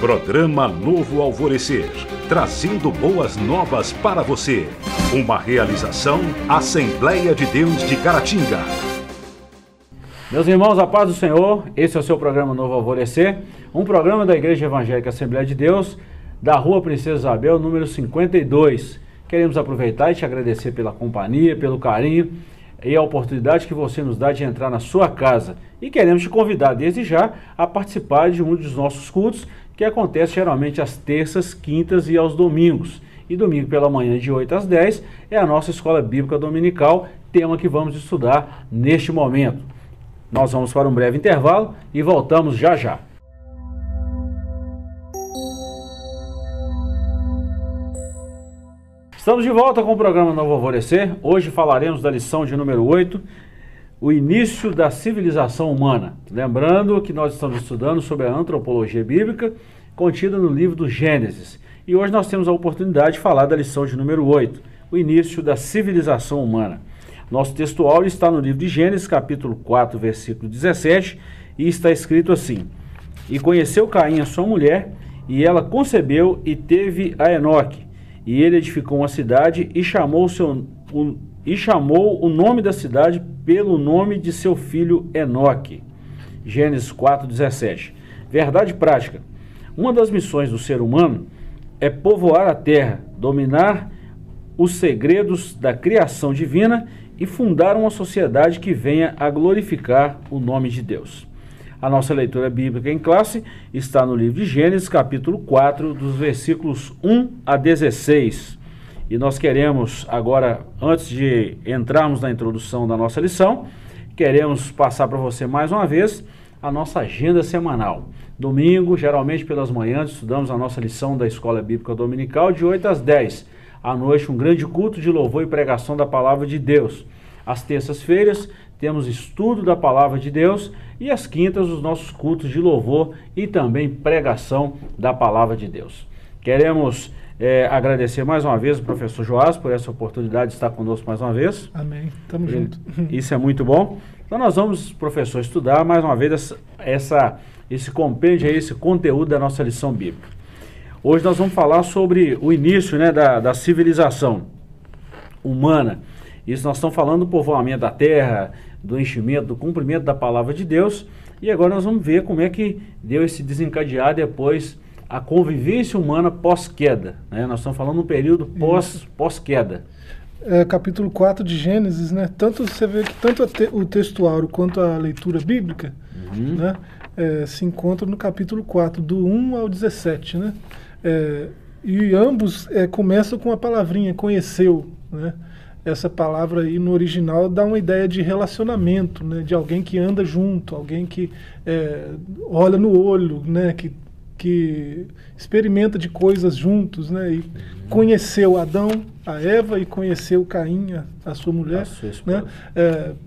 Programa Novo Alvorecer, trazendo boas novas para você. Uma realização Assembleia de Deus de Caratinga. Meus irmãos, a paz do Senhor, esse é o seu programa Novo Alvorecer, um programa da Igreja Evangélica Assembleia de Deus, da Rua Princesa Isabel, número 52. Queremos aproveitar e te agradecer pela companhia, pelo carinho e a oportunidade que você nos dá de entrar na sua casa. E queremos te convidar desde já a participar de um dos nossos cultos, que acontece geralmente às terças, quintas e aos domingos. E domingo pela manhã, de 8 às 10, é a nossa Escola Bíblica Dominical, tema que vamos estudar neste momento. Nós vamos para um breve intervalo e voltamos já já. Estamos de volta com o programa Novo Alvorecer. Hoje falaremos da lição de número 8, o início da civilização humana. Lembrando que nós estamos estudando sobre a antropologia bíblica, contida no livro do Gênesis. E hoje nós temos a oportunidade de falar da lição de número 8, o início da civilização humana. Nosso texto áureo está no livro de Gênesis, capítulo 4, versículo 17, e está escrito assim: E conheceu Caim a sua mulher, e ela concebeu e teve a Enoque. E ele edificou uma cidade e chamou o nome da cidade pelo nome de seu filho Enoque. Gênesis 4:17. Verdade prática. Uma das missões do ser humano é povoar a terra, dominar os segredos da criação divina e fundar uma sociedade que venha a glorificar o nome de Deus. A nossa leitura bíblica em classe está no livro de Gênesis, capítulo 4, dos versículos 1 a 16. E nós queremos agora, antes de entrarmos na introdução da nossa lição, queremos passar para você mais uma vez a nossa agenda semanal. Domingo, geralmente pelas manhãs, estudamos a nossa lição da Escola Bíblica Dominical de 8 às 10. À noite, um grande culto de louvor e pregação da Palavra de Deus. Às terças-feiras, temos estudo da Palavra de Deus e às quintas, os nossos cultos de louvor e também pregação da Palavra de Deus. Queremos agradecer mais uma vez o professor Joás por essa oportunidade de estar conosco mais uma vez. Amém. Tamo junto. Isso é muito bom. Então nós vamos, professor, estudar mais uma vez esse compêndio, esse conteúdo da nossa lição bíblica. Hoje nós vamos falar sobre o início, né, da civilização humana. Isso nós estamos falando do povoamento da terra, do enchimento, do cumprimento da palavra de Deus. E agora nós vamos ver como é que deu esse desencadear depois a convivência humana pós-queda. Né? Nós estamos falando de um período pós-queda. Capítulo 4 de Gênesis, né? Tanto você vê que tanto o texto áureo quanto a leitura bíblica, né, se encontram no capítulo 4, do 1 ao 17. Né? E ambos começam com a palavrinha conheceu, né? Essa palavra aí no original dá uma ideia de relacionamento, né? De alguém que anda junto, alguém que olha no olho, né? Que experimenta de coisas juntos, né? E conheceu Adão, a Eva, e conheceu Caim, a sua mulher, né?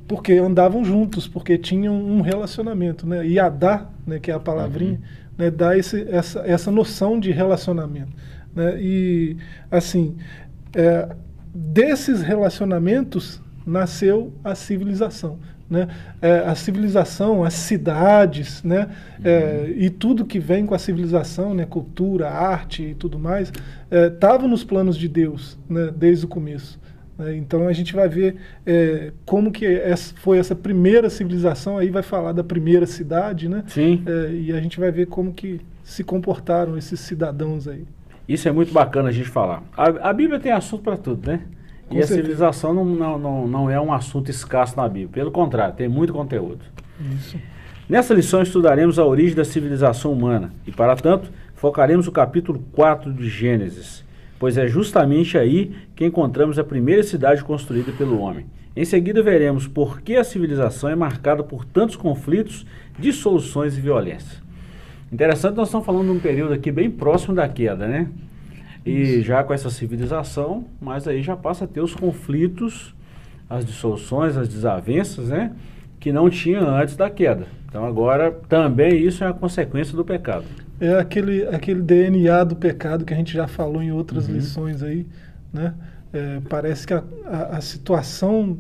Porque andavam juntos, porque tinham um relacionamento, né? E Adá, né, que é a palavrinha, né, dá essa noção de relacionamento, né? E assim, desses relacionamentos nasceu a civilização, né? A civilização, as cidades, né? E tudo que vem com a civilização, né? Cultura, arte e tudo mais, estava nos planos de Deus, né? Desde o começo. Então a gente vai ver como que foi essa primeira civilização, aí vai falar da primeira cidade, né? Sim. E a gente vai ver como que se comportaram esses cidadãos aí. Isso é muito bacana a gente falar. A Bíblia tem assunto para tudo, né? E a civilização não é um assunto escasso na Bíblia. Pelo contrário, tem muito conteúdo. Isso. Nessa lição estudaremos a origem da civilização humana. E, para tanto, focaremos no capítulo 4 de Gênesis, pois é justamente aí que encontramos a primeira cidade construída pelo homem. Em seguida, veremos por que a civilização é marcada por tantos conflitos, dissoluções e violência. Interessante, nós estamos falando de um período aqui bem próximo da queda, né? E já com essa civilização, mas aí já passa a ter os conflitos, as dissoluções, as desavenças, né? Que não tinha antes da queda. Então agora também isso é uma consequência do pecado. É aquele DNA do pecado que a gente já falou em outras lições aí, né? Parece que a situação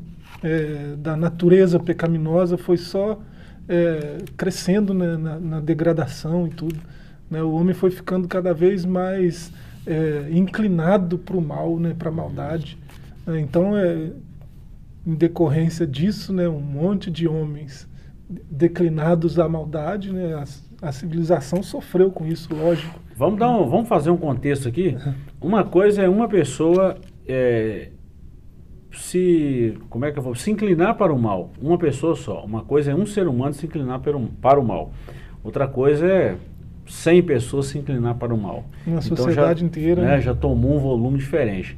da natureza pecaminosa foi só crescendo, né, na degradação e tudo, né? O homem foi ficando cada vez mais inclinado para o mal, né? Para a maldade. Então, em decorrência disso, né? Um monte de homens declinados à maldade, né? A civilização sofreu com isso, lógico. Vamos fazer um contexto aqui. Uma coisa é uma pessoa se inclinar para o mal. Uma pessoa só. Uma coisa é um ser humano se inclinar para o mal. Outra coisa é 100 pessoas se inclinar para o mal. Uma sociedade inteira. Né, já tomou um volume diferente.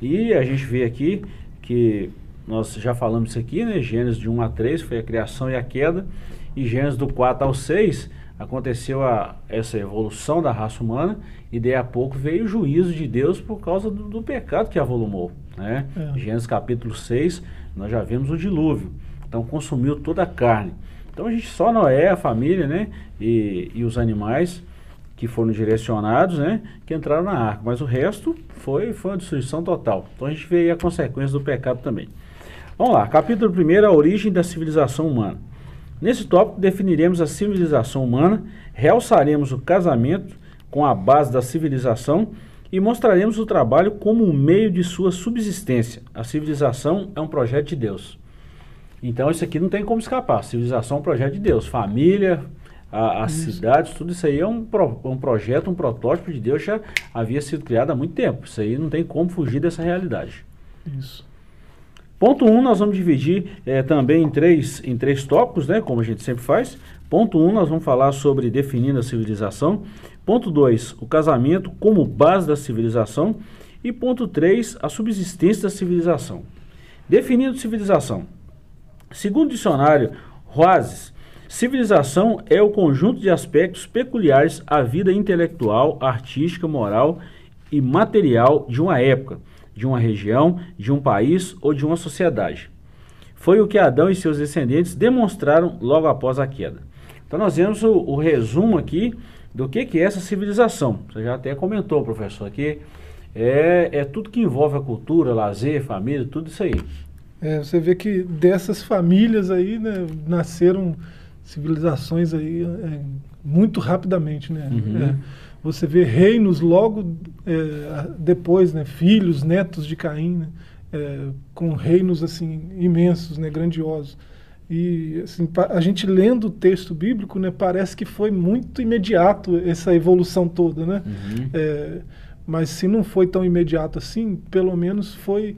E a gente vê aqui que nós já falamos isso aqui, né? Gênesis de 1 a 3 foi a criação e a queda. E Gênesis do 4 ao 6 aconteceu essa evolução da raça humana. E daí a pouco veio o juízo de Deus por causa do pecado que avolumou, né? Gênesis capítulo 6, nós já vimos o dilúvio. Então consumiu toda a carne. Então a gente só Noé, a família, né? E os animais que foram direcionados, né? Que entraram na arca. Mas o resto foi uma destruição total. Então a gente vê aí a consequência do pecado também. Vamos lá, capítulo 1, a origem da civilização humana. Nesse tópico definiremos a civilização humana, realçaremos o casamento com a base da civilização e mostraremos o trabalho como um meio de sua subsistência. A civilização é um projeto de Deus. Então isso aqui não tem como escapar. A civilização é um projeto de Deus. Família, as cidades, tudo isso aí é um projeto, um protótipo de Deus, já havia sido criado há muito tempo. Isso aí não tem como fugir dessa realidade. Isso. Ponto 1, nós vamos dividir também em três tópicos, né, como a gente sempre faz. Ponto 1, nós vamos falar sobre definindo a civilização. Ponto 2, o casamento como base da civilização. E ponto 3, a subsistência da civilização. Definindo civilização. Segundo o dicionário Roazes, civilização é o conjunto de aspectos peculiares à vida intelectual, artística, moral e material de uma época, de uma região, de um país ou de uma sociedade. Foi o que Adão e seus descendentes demonstraram logo após a queda. Então nós vemos o resumo aqui do que é essa civilização. Você já até comentou, professor, aqui é tudo que envolve a cultura, lazer, família, tudo isso aí. Você vê que dessas famílias aí, né, nasceram civilizações aí muito rapidamente, né? Você vê reinos logo depois, né, filhos, netos de Caim, né, com reinos assim imensos, né, grandiosos. E assim, a gente lendo o texto bíblico, né, parece que foi muito imediato essa evolução toda, né? Mas se não foi tão imediato assim, pelo menos foi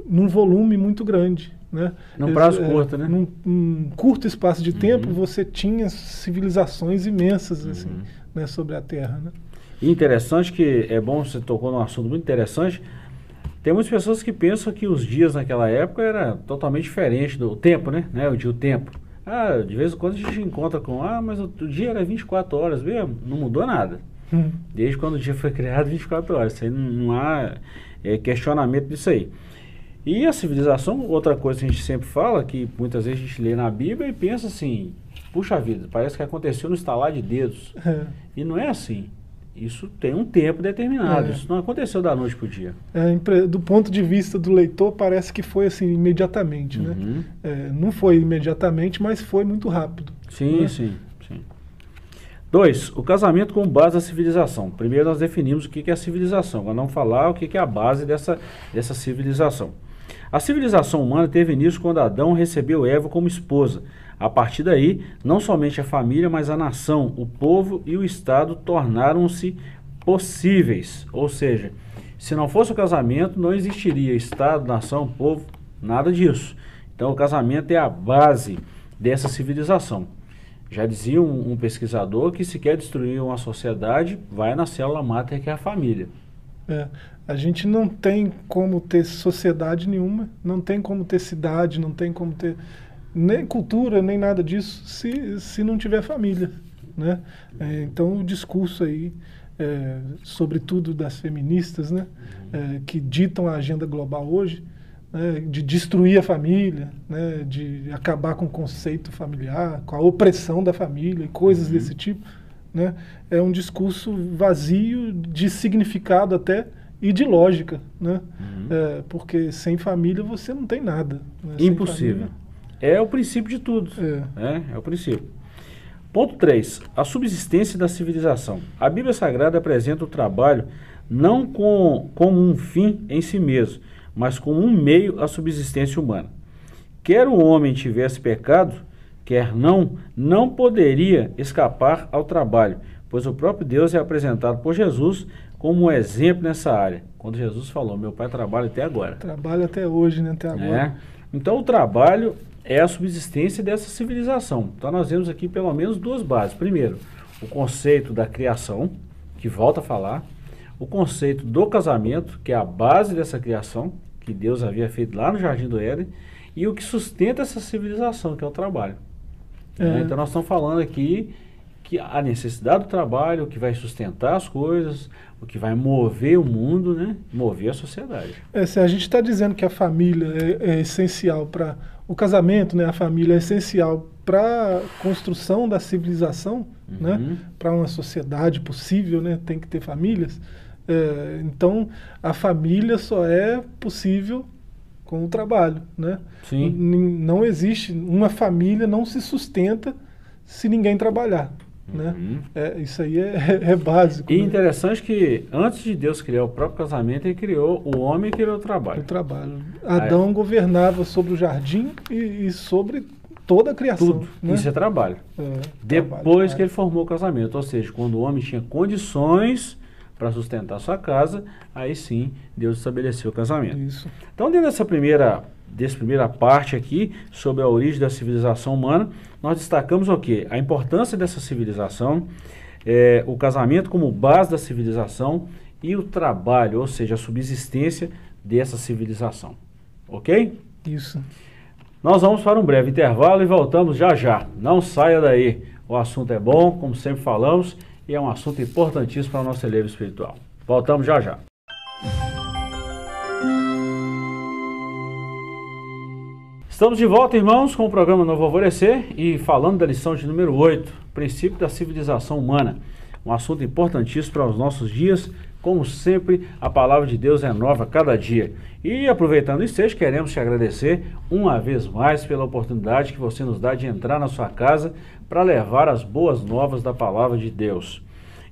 num volume muito grande, né? Num prazo curto, né? Num curto espaço de tempo, você tinha civilizações imensas assim, né, sobre a Terra, né? E interessante que, é bom, você tocou num assunto muito interessante. Tem muitas pessoas que pensam que os dias naquela época era totalmente diferente do tempo, né? O tempo. De vez em quando a gente encontra com, mas o dia era 24 horas mesmo, não mudou nada. Desde quando o dia foi criado, 24 horas. Isso aí não há questionamento disso aí. E a civilização, outra coisa que a gente sempre fala, que muitas vezes a gente lê na Bíblia e pensa assim, puxa vida, parece que aconteceu no estalar de dedos. E não é assim. Isso tem um tempo determinado, isso não aconteceu da noite para o dia. Do ponto de vista do leitor, parece que foi assim, imediatamente, né? Não foi imediatamente, mas foi muito rápido. Sim, né? Sim. 2. O casamento como base da civilização. Primeiro nós definimos o que é a civilização, agora vamos falar o que é a base dessa civilização. A civilização humana teve início quando Adão recebeu Eva como esposa. A partir daí, não somente a família, mas a nação, o povo e o Estado tornaram-se possíveis. Ou seja, se não fosse o casamento, não existiria Estado, nação, povo, nada disso. Então o casamento é a base dessa civilização. Já dizia um pesquisador que se quer destruir uma sociedade, vai na célula máter que é a família. A gente não tem como ter sociedade nenhuma, não tem como ter cidade, não tem como ter nem cultura, nem nada disso, se não tiver família, né? Então o discurso aí, sobretudo das feministas, né, que ditam a agenda global hoje, de destruir a família, né, de acabar com o conceito familiar, com a opressão da família e coisas desse tipo, né, é um discurso vazio de significado até e de lógica, né? Porque sem família você não tem nada, né? Impossível. É o princípio de tudo. É o princípio. Ponto 3. A subsistência da civilização. A Bíblia Sagrada apresenta o trabalho não como um fim em si mesmo, mas como um meio à subsistência humana. Quer o homem tivesse pecado, quer não poderia escapar ao trabalho, pois o próprio Deus é apresentado por Jesus como um exemplo nessa área. Quando Jesus falou, meu pai trabalha até agora. Trabalha até hoje, né? Até agora. Então o trabalho é a subsistência dessa civilização. Então nós vemos aqui pelo menos duas bases. Primeiro, o conceito da criação, que volta a falar. O conceito do casamento, que é a base dessa criação, que Deus havia feito lá no Jardim do Éden. E o que sustenta essa civilização, que é o trabalho. Então nós estamos falando aqui que a necessidade do trabalho, o que vai sustentar as coisas, o que vai mover o mundo, né? Mover a sociedade. Se a gente está dizendo que a família é essencial para o casamento, né? A família é essencial para a construção da civilização, né? Para uma sociedade possível, né? Tem que ter famílias. Então, a família só é possível com o trabalho, né? Sim. Não existe, uma família não se sustenta se ninguém trabalhar. Né? Isso aí é básico. E né? interessante que antes de Deus criar o próprio casamento, ele criou o homem e criou o trabalho. O trabalho. Adão governava sobre o jardim e sobre toda a criação. Tudo. Né? Isso é trabalho. Depois que ele formou o casamento, ou seja, quando o homem tinha condições para sustentar sua casa, aí sim Deus estabeleceu o casamento. Isso. Então, dentro dessa primeira parte aqui, sobre a origem da civilização humana, nós destacamos o quê? A importância dessa civilização, o casamento como base da civilização e o trabalho, ou seja, a subsistência dessa civilização. Ok? Isso. Nós vamos para um breve intervalo e voltamos já já. Não saia daí. O assunto é bom, como sempre falamos, e é um assunto importantíssimo para o nosso elevo espiritual. Voltamos já já. Estamos de volta, irmãos, com o programa Novo Alvorecer e falando da lição de número 8, princípio da civilização humana. Um assunto importantíssimo para os nossos dias. Como sempre, a palavra de Deus é nova a cada dia. E aproveitando isso, queremos te agradecer uma vez mais pela oportunidade que você nos dá de entrar na sua casa para levar as boas novas da palavra de Deus.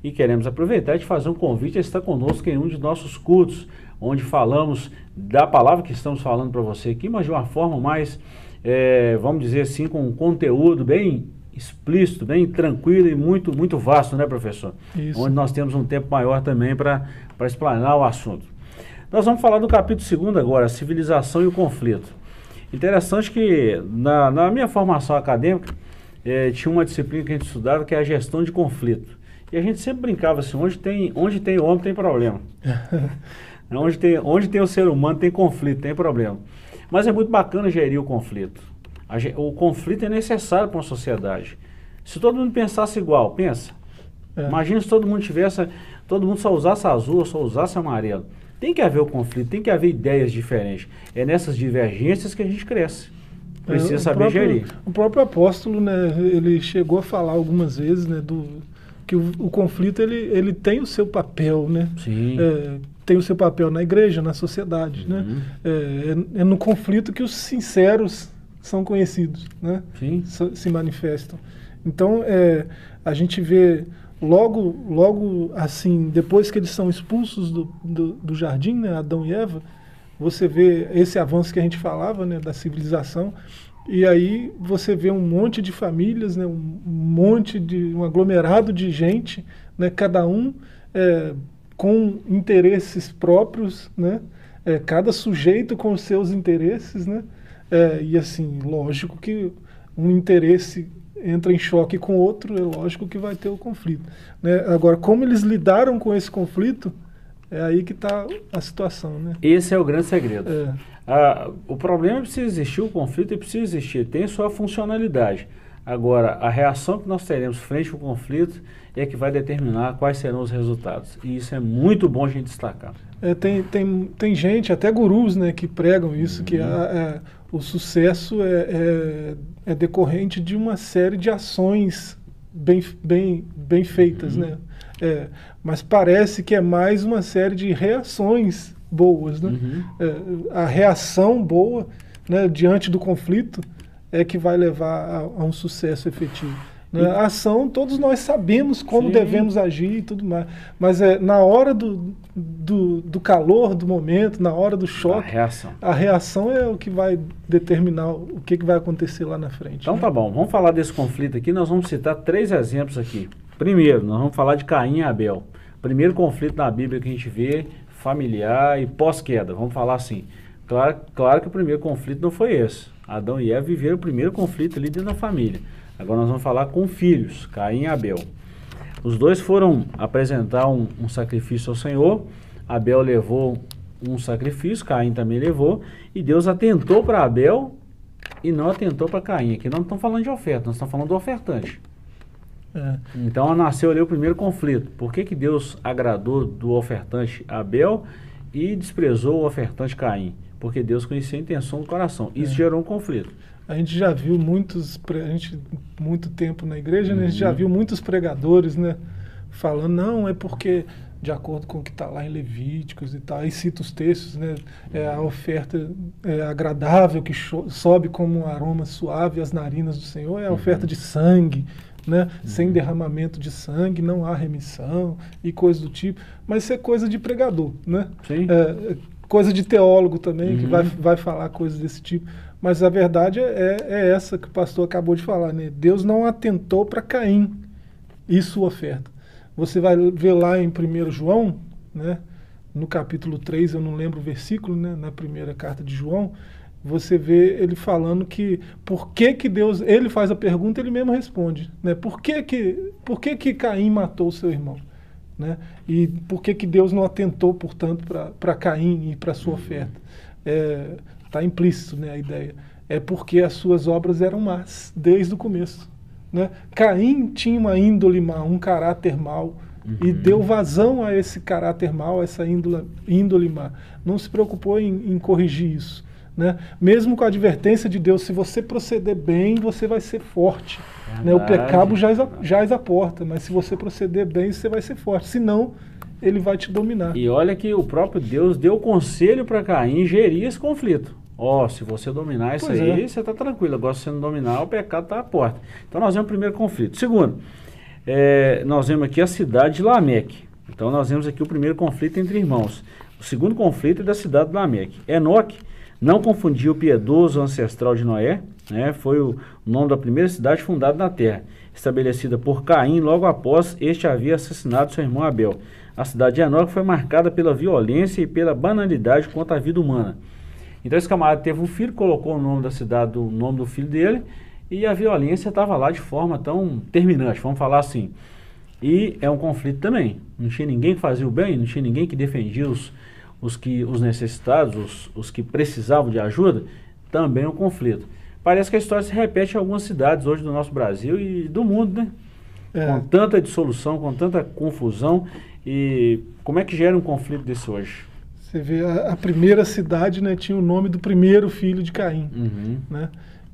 E queremos aproveitar e te fazer um convite a estar conosco em um de nossos cultos, onde falamos da palavra que estamos falando para você aqui, mas de uma forma mais, vamos dizer assim, com um conteúdo bem explícito, bem tranquilo e muito, muito vasto, né, professor? Isso. Onde nós temos um tempo maior também para explanar o assunto. Nós vamos falar do capítulo 2 agora, a civilização e o conflito. Interessante que na minha formação acadêmica, tinha uma disciplina que a gente estudava que é a gestão de conflito. E a gente sempre brincava assim, onde tem homem tem problema. Onde tem o ser humano tem conflito, tem problema. Mas é muito bacana gerir o conflito. O conflito é necessário para uma sociedade. Se todo mundo pensasse igual, pensa. Imagina se todo mundo só usasse azul, só usasse amarelo. Tem que haver o conflito, tem que haver ideias diferentes. É nessas divergências que a gente cresce. Precisa saber gerir. O próprio apóstolo, né, ele chegou a falar algumas vezes, né, que o conflito ele tem o seu papel, né? Sim. Tem o seu papel na igreja, na sociedade, né? É no conflito que os sinceros são conhecidos, né? Sim. Se manifestam. Então, a gente vê logo assim, depois que eles são expulsos do jardim, né, Adão e Eva, você vê esse avanço que a gente falava, né, da civilização, e aí você vê um monte de famílias, né, um aglomerado de gente, né, cada um com interesses próprios, né, cada sujeito com os seus interesses, né, e assim, lógico que um interesse entra em choque com o outro, é lógico que vai ter o conflito, né? Agora, como eles lidaram com esse conflito, é aí que está a situação, né? Esse é o grande segredo. O problema precisa existir, o conflito precisa existir, tem sua funcionalidade. Agora, a reação que nós teremos frente ao conflito é que vai determinar quais serão os resultados. E isso é muito bom a gente destacar. Tem gente, até gurus, né, que pregam isso, que o sucesso é decorrente de uma série de ações bem feitas, né? Mas parece que é mais uma série de reações boas, né? A reação boa, né, diante do conflito é que vai levar a um sucesso efetivo. Né? A ação, todos nós sabemos como Sim. devemos agir e tudo mais. Mas na hora do calor do momento, na hora do choque, a reação é o que vai determinar o que vai acontecer lá na frente. Então né? tá bom, vamos falar desse conflito aqui. Nós vamos citar 3 exemplos aqui. Primeiro, nós vamos falar de Caim e Abel. Primeiro conflito na Bíblia que a gente vê, familiar e pós-queda. Vamos falar assim. Claro que o primeiro conflito não foi esse. Adão e Eva viveram o primeiro conflito ali dentro da família. Agora nós vamos falar com filhos, Caim e Abel. Os dois foram apresentar um sacrifício ao Senhor. Abel levou um sacrifício, Caim também levou. E Deus atentou para Abel e não atentou para Caim. Aqui nós não estamos falando de oferta, nós estamos falando do ofertante. Então nasceu ali o primeiro conflito. Por que Deus agradou do ofertante Abel e desprezou o ofertante Caim? Porque Deus conhecia a intenção do coração. Isso gerou um conflito. A gente já viu muito tempo na igreja, né? A gente já viu muitos pregadores, né, falando, não, é porque, de acordo com o que está lá em Levíticos e tal, aí cita os textos, né, a oferta agradável, que sobe como um aroma suave às narinas do Senhor, é a oferta de sangue, né, sem derramamento de sangue, não há remissão e coisas do tipo. Mas isso é coisa de pregador, né? Sim. Coisa de teólogo também, que vai falar coisas desse tipo. Mas a verdade é essa que o pastor acabou de falar, né? Deus não atentou para Caim e sua oferta. Você vai ver lá em 1 João, né, no capítulo 3, eu não lembro o versículo, né, na primeira carta de João, você vê ele falando que por que Deus, ele faz a pergunta, ele mesmo responde, né? Por que Caim matou o seu irmão? Né? E por que Deus não atentou, portanto, para Caim e para sua oferta? Está implícito, né, a ideia. É porque as suas obras eram más, desde o começo. Né? Caim tinha uma índole má, um caráter mau, e deu vazão a esse caráter mau, a essa índole má. Não se preocupou em corrigir isso. Né? Mesmo com a advertência de Deus, se você proceder bem, você vai ser forte. Né? O pecado jaz a porta, mas se você proceder bem, você vai ser forte. Senão, ele vai te dominar. E olha que o próprio Deus deu conselho para Caim gerir esse conflito. Se você dominar isso aí, você está tranquilo. Agora, se você não dominar, o pecado está à porta. Então, nós vemos o primeiro conflito. Segundo, nós vemos aqui a cidade de Lameque. Então, nós vemos aqui o primeiro conflito entre irmãos. O segundo conflito é da cidade de Lameque. Enoque não confundiu o piedoso ancestral de Noé, né? Foi o nome da primeira cidade fundada na terra, estabelecida por Caim logo após este havia assassinado seu irmão Abel. A cidade de Enoque foi marcada pela violência e pela banalidade contra a vida humana. Então esse camarada teve um filho, colocou o nome da cidade, o nome do filho dele, e a violência estava lá de forma tão terminante, vamos falar assim. E é um conflito também. Não tinha ninguém que fazia o bem, não tinha ninguém que defendia os necessitados, os que precisavam de ajuda, também é um conflito. Parece que a história se repete em algumas cidades hoje do nosso Brasil e do mundo, né? Com tanta dissolução, com tanta confusão. E como é que gera um conflito desse hoje? Você vê, a primeira cidade, né, tinha o nome do primeiro filho de Caim. Né?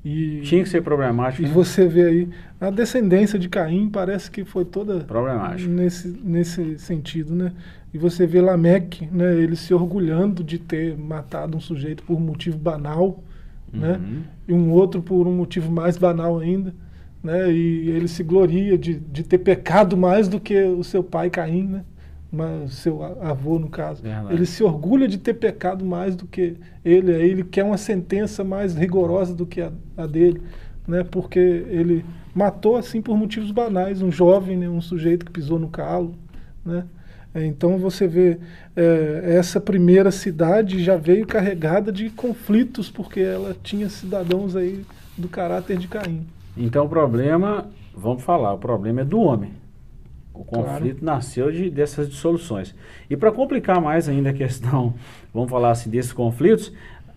Tinha que ser problemático. E você vê aí, a descendência de Caim parece que foi toda problemática nesse sentido, né? E você vê Lameque, né, ele se orgulhando de ter matado um sujeito por um motivo banal, né? E um outro por um motivo mais banal ainda, né? E ele se gloria de ter pecado mais do que o seu pai Caim, né? Seu avô, no caso. Ele se orgulha de ter pecado mais do que ele quer uma sentença mais rigorosa do que a dele, né? Porque ele matou assim por motivos banais, um jovem, né? Um sujeito que pisou no calo, né? Então você vê, essa primeira cidade já veio carregada de conflitos, porque ela tinha cidadãos aí do caráter de Caim. Então o problema, vamos falar, o problema é do homem. O conflito nasceu dessas dissoluções. E para complicar mais ainda a questão, vamos falar assim, desses conflitos,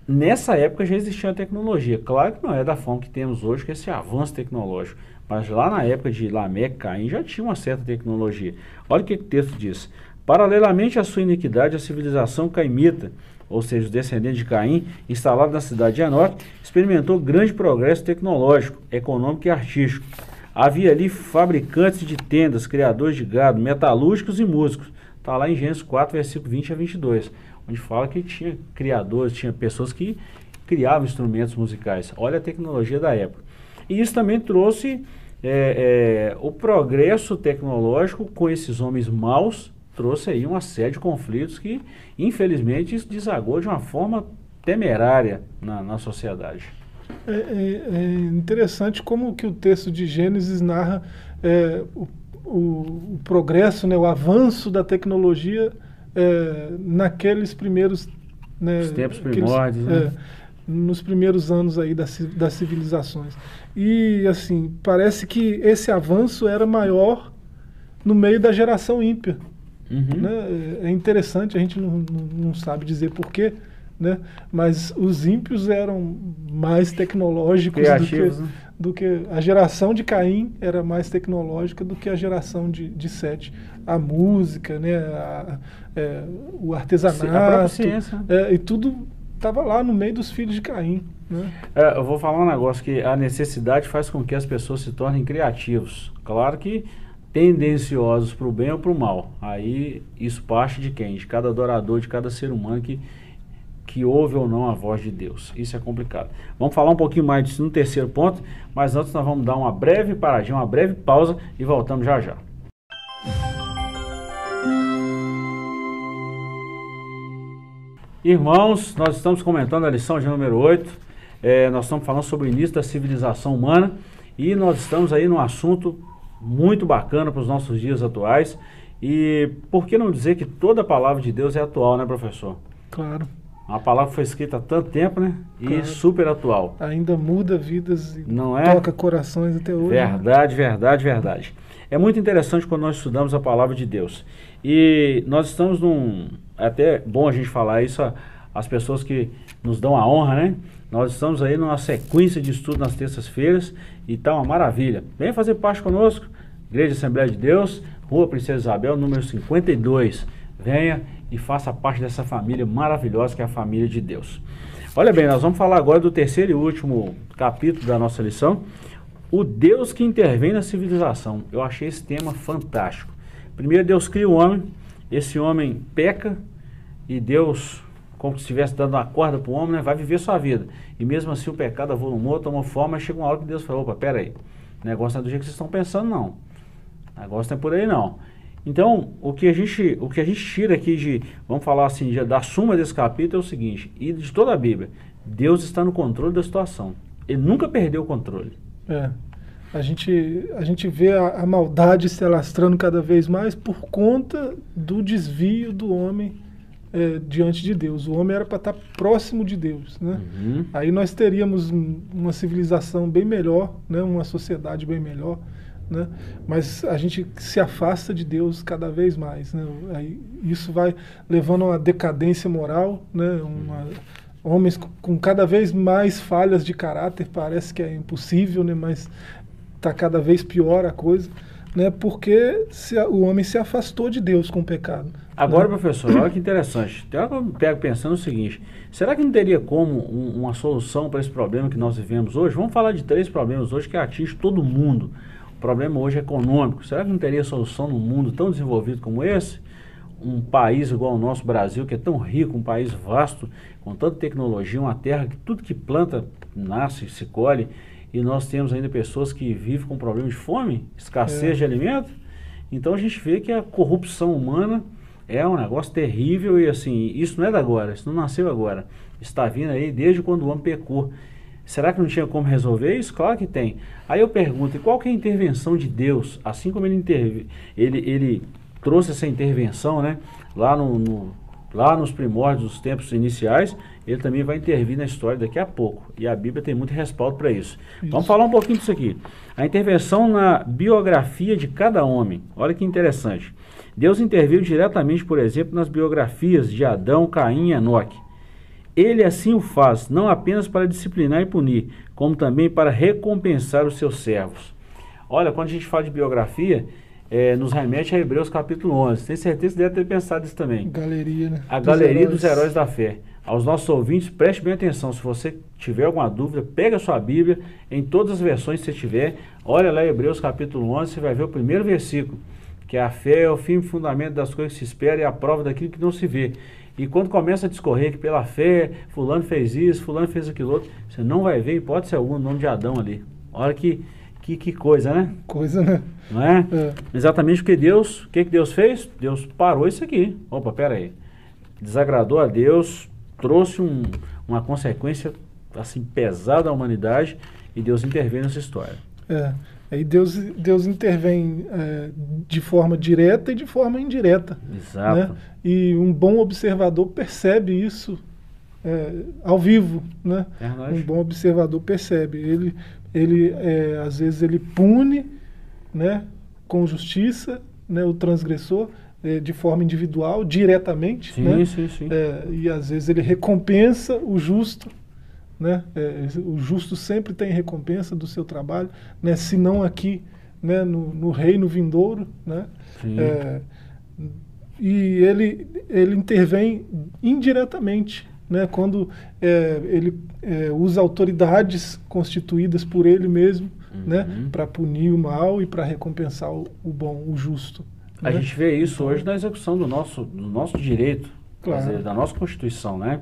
nessa época já existia a tecnologia. Claro que não é da forma que temos hoje, que é esse avanço tecnológico. Mas lá na época de Lameque, Caim, já tinha uma certa tecnologia. Olha o que o texto diz. Paralelamente à sua iniquidade, a civilização caimita, ou seja, os descendentes de Caim, instalado na cidade de Enoque, experimentou grande progresso tecnológico, econômico e artístico. Havia ali fabricantes de tendas, criadores de gado, metalúrgicos e músicos. Está lá em Gênesis 4, versículo 20 a 22, onde fala que tinha criadores, tinha pessoas que criavam instrumentos musicais. Olha a tecnologia da época. E isso também trouxe o progresso tecnológico com esses homens maus trouxe aí uma série de conflitos que, infelizmente, isso desagou de uma forma temerária na sociedade. É interessante como que o texto de Gênesis narra o progresso, né, o avanço da tecnologia naqueles primeiros... Né, os tempos primórdios, né? Nos primeiros anos aí das civilizações. E, assim, parece que esse avanço era maior no meio da geração ímpia. Uhum. Né? É interessante, a gente não sabe dizer porquê, né? Mas os ímpios eram mais tecnológicos do que a geração de Caim era mais tecnológica do que a geração de Sete. A música, né? O artesanato, a própria ciência. E tudo estava lá no meio dos filhos de Caim. Né? Eu vou falar um negócio, que a necessidade faz com que as pessoas se tornem criativos. Claro que tendenciosos para o bem ou para o mal. Aí isso parte de quem? De cada adorador, de cada ser humano que ouve ou não a voz de Deus. Isso é complicado. Vamos falar um pouquinho mais disso no terceiro ponto, mas antes nós vamos dar uma breve paradinha, uma breve pausa e voltamos já já. Irmãos, nós estamos comentando a lição de número 8, nós estamos falando sobre o início da civilização humana e nós estamos aí num assunto muito bacana para os nossos dias atuais. E por que não dizer que toda a palavra de Deus é atual, né, professor? Claro. Uma palavra que foi escrita há tanto tempo, né? E claro. Super atual. Ainda muda vidas e não é? Toca corações até hoje. Verdade, verdade, verdade. É muito interessante quando nós estudamos a palavra de Deus. E nós estamos é até bom a gente falar isso às pessoas que nos dão a honra, né? Nós estamos aí numa sequência de estudo nas terças-feiras e tá uma maravilha. Vem fazer parte conosco, Igreja Assembleia de Deus, Rua Princesa Isabel, número 52. Venha e faça parte dessa família maravilhosa que é a família de Deus. Olha bem, nós vamos falar agora do terceiro e último capítulo da nossa lição, o Deus que intervém na civilização. Eu achei esse tema fantástico. Primeiro Deus cria o homem, esse homem peca e Deus, como se estivesse dando uma corda para o homem, né, vai viver sua vida. E mesmo assim o pecado avolumou, tomou forma, mas chega uma hora que Deus falou, opa, peraí, o negócio não é do jeito que vocês estão pensando não. O negócio não é por aí não. Então, o que a gente tira aqui vamos falar assim, da suma desse capítulo é o seguinte, e de toda a Bíblia, Deus está no controle da situação. Ele nunca perdeu o controle. A gente vê a maldade se alastrando cada vez mais por conta do desvio do homem diante de Deus. O homem era para estar próximo de Deus, né? Uhum. Aí nós teríamos uma civilização bem melhor, né? Uma sociedade bem melhor. Né? Mas a gente se afasta de Deus cada vez mais, né? Aí isso vai levando a uma decadência moral, né? Homens com cada vez mais falhas de caráter, parece que é impossível, né? Mas está cada vez pior a coisa, né? Porque o homem se afastou de Deus com o pecado. Agora, né? Professor, olha que interessante. Tem hora que eu pego pensando o seguinte, será que não teria como uma solução para esse problema que nós vivemos hoje? Vamos falar de 3 problemas hoje que atingem todo mundo. O problema hoje é econômico. Será que não teria solução num mundo tão desenvolvido como esse? Um país igual o nosso Brasil, que é tão rico, um país vasto, com tanta tecnologia, uma terra que tudo que planta nasce, se colhe, e nós temos ainda pessoas que vivem com problema de fome, escassez de alimento. Então a gente vê que a corrupção humana é um negócio terrível e assim, isso não é de agora, isso não nasceu agora. Está vindo aí desde quando o homem pecou. Será que não tinha como resolver isso? Claro que tem. Aí eu pergunto, e qual que é a intervenção de Deus? Assim como ele trouxe essa intervenção, né, lá nos primórdios dos tempos iniciais, ele também vai intervir na história daqui a pouco. E a Bíblia tem muito respaldo para isso. Vamos falar um pouquinho disso aqui. A intervenção na biografia de cada homem. Olha que interessante. Deus interviu diretamente, por exemplo, nas biografias de Adão, Caim e Enoque. Ele assim o faz, não apenas para disciplinar e punir, como também para recompensar os seus servos. Olha, quando a gente fala de biografia, nos remete a Hebreus capítulo 11. Tenho certeza que deve ter pensado isso também. Galeria, né? A galeria dos heróis da fé. Aos nossos ouvintes, preste bem atenção. Se você tiver alguma dúvida, pega a sua Bíblia, em todas as versões que você tiver, olha lá Hebreus capítulo 11, você vai ver o primeiro versículo, que a fé é o firme fundamento das coisas que se espera e a prova daquilo que não se vê. E quando começa a discorrer que pela fé, fulano fez isso, fulano fez aquilo outro, você não vai ver hipótese alguma o nome de Adão ali. Olha que Que coisa, né? Coisa, né? Não é? Exatamente porque Deus, o que Deus fez? Deus parou isso aqui. Opa, pera aí. Desagradou a Deus, trouxe uma consequência assim pesada à humanidade e Deus interveio nessa história. Aí Deus intervém de forma direta e de forma indireta. Exato. Né? E um bom observador percebe isso ao vivo, né? Um bom observador percebe. Ele às vezes ele pune, né, com justiça, né, o transgressor de forma individual, diretamente. Sim, né? sim. E às vezes ele recompensa o justo. Né? O justo sempre tem recompensa do seu trabalho, né? Se não aqui, né, no reino vindouro, né? E ele intervém indiretamente, né? Quando ele usa autoridades constituídas por ele mesmo, né? Para punir o mal e para recompensar o bom, o justo. A né? gente vê isso hoje na execução do nosso direito, Claro. da nossa Constituição, né?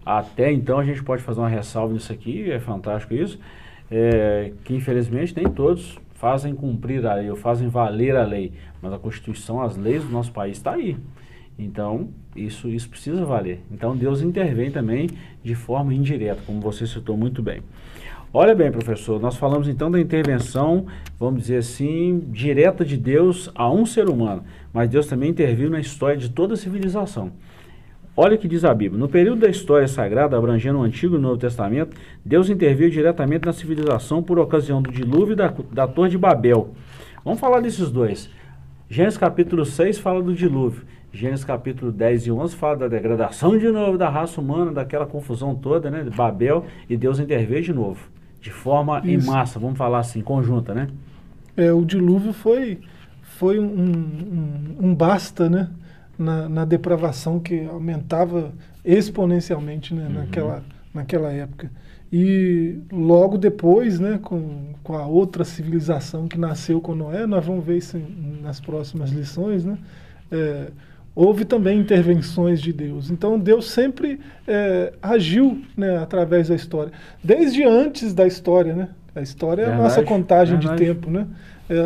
Até então a gente pode fazer uma ressalva nisso aqui, é fantástico isso, que infelizmente nem todos fazem cumprir a lei ou fazem valer a lei, mas a Constituição, as leis do nosso país está aí. Então isso precisa valer. Então Deus intervém também de forma indireta, como você citou muito bem. Olha bem, professor, nós falamos então da intervenção, vamos dizer assim, direta de Deus a um ser humano, mas Deus também interviu na história de toda a civilização. Olha o que diz a Bíblia. No período da história sagrada, abrangendo o Antigo e o Novo Testamento, Deus interveio diretamente na civilização por ocasião do dilúvio da Torre de Babel. Vamos falar desses dois. Gênesis capítulo 6 fala do dilúvio. Gênesis capítulo 10 e 11 fala da degradação de novo da raça humana, daquela confusão toda, né, de Babel, e Deus interveio de novo, de forma em massa, vamos falar assim, conjunta, né? O dilúvio foi um basta, né? Na depravação que aumentava exponencialmente, né, naquela época. E logo depois, né, com a outra civilização que nasceu com Noé, nós vamos ver isso nas próximas lições, né, houve também intervenções de Deus. Então Deus sempre agiu, né, através da história. Desde antes da história, né? A história é a nossa contagem de tempo, né?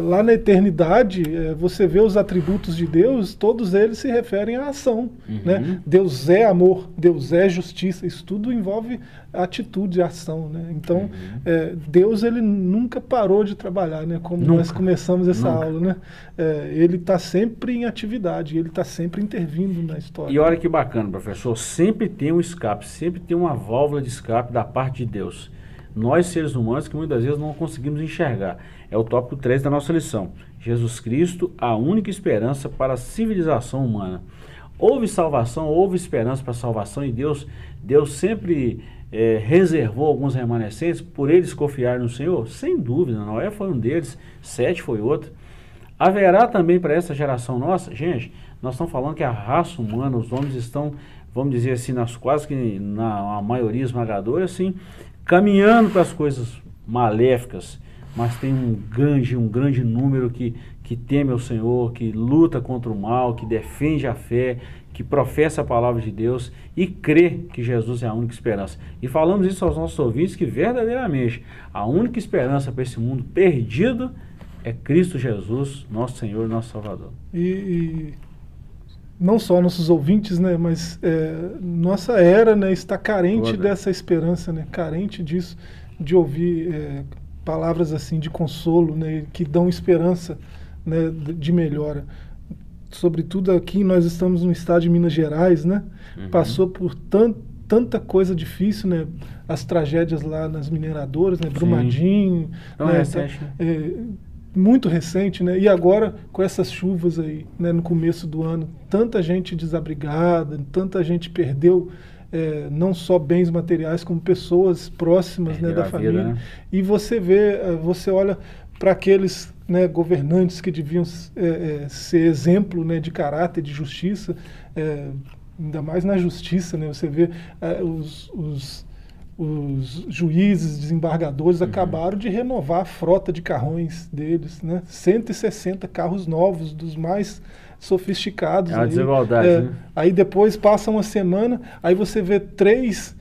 Lá na eternidade, você vê os atributos de Deus, todos eles se referem à ação. Né? Deus é amor, Deus é justiça, isso tudo envolve atitude e ação. Né? Então, Deus ele nunca parou de trabalhar, né? Como nós começamos essa aula. Né? Ele está sempre em atividade, ele está sempre intervindo na história. E olha que bacana, professor, sempre tem um escape, sempre tem uma válvula de escape da parte de Deus. Nós, seres humanos, que muitas vezes não conseguimos enxergar. É o tópico 3 da nossa lição. Jesus Cristo, a única esperança para a civilização humana. Houve salvação, houve esperança para a salvação e Deus sempre reservou alguns remanescentes por eles confiar no Senhor? Sem dúvida, Noé foi um deles, Sete foi outro. Haverá também para essa geração nossa? Gente, nós estamos falando que a raça humana, os homens estão, vamos dizer assim, quase que na maioria esmagadora, assim, caminhando para as coisas maléficas, mas tem um grande número que teme ao Senhor, que luta contra o mal, que defende a fé, que professa a palavra de Deus e crê que Jesus é a única esperança. E falamos isso aos nossos ouvintes, que verdadeiramente a única esperança para esse mundo perdido é Cristo Jesus, nosso Senhor e nosso Salvador. E não só nossos ouvintes, né, mas nossa era, né, está carente dessa esperança, né, carente disso, de ouvir palavras assim de consolo, né, que dão esperança, né, de melhora. Sobretudo aqui nós estamos no estado de Minas Gerais, né, passou por tanta coisa difícil, né, as tragédias lá nas mineradoras, né, Brumadinho, né, recente, muito recente, né? E agora com essas chuvas aí, né, no começo do ano, tanta gente desabrigada, tanta gente perdeu não só bens materiais, como pessoas próximas, né, da família. Vida, né? E você vê, você olha para aqueles, né, governantes que deviam ser exemplo, né, de caráter, de justiça, ainda mais na justiça, né? Você vê os juízes, desembargadores acabaram de renovar a frota de carrões deles, né? 160 carros novos, dos mais sofisticados. É uma desigualdade, né? Aí depois passa uma semana, aí você vê 3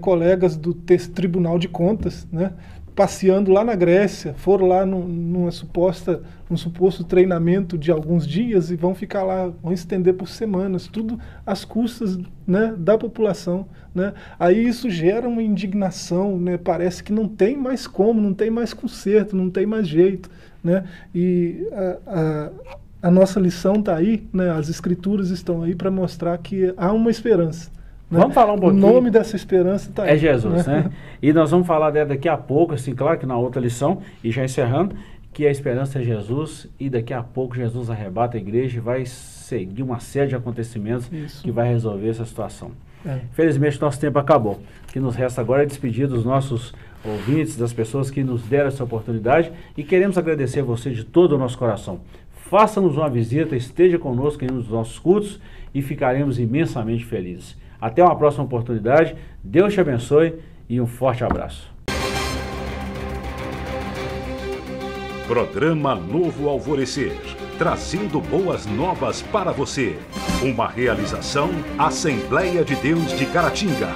colegas do Tribunal de Contas, né, passeando lá na Grécia, foram lá num suposto treinamento de alguns dias e vão ficar lá, vão estender por semanas, tudo às custas, né, da população, né? Aí isso gera uma indignação, né? Parece que não tem mais como, não tem mais conserto, não tem mais jeito, né? E a nossa lição está aí, né? As escrituras estão aí para mostrar que há uma esperança. Vamos falar um pouquinho. O nome dessa esperança está aí. É Jesus, né? E nós vamos falar dela daqui a pouco, assim, claro que na outra lição, e já encerrando, que a esperança é Jesus, e daqui a pouco Jesus arrebata a igreja e vai seguir uma série de acontecimentos que vai resolver essa situação. Infelizmente, nosso tempo acabou. O que nos resta agora é despedir dos nossos ouvintes, das pessoas que nos deram essa oportunidade, e queremos agradecer a você de todo o nosso coração. Faça-nos uma visita, esteja conosco em um dos nossos cultos e ficaremos imensamente felizes. Até uma próxima oportunidade, Deus te abençoe e um forte abraço. Programa Novo Alvorecer, trazendo boas novas para você. Uma realização Assembleia de Deus de Caratinga.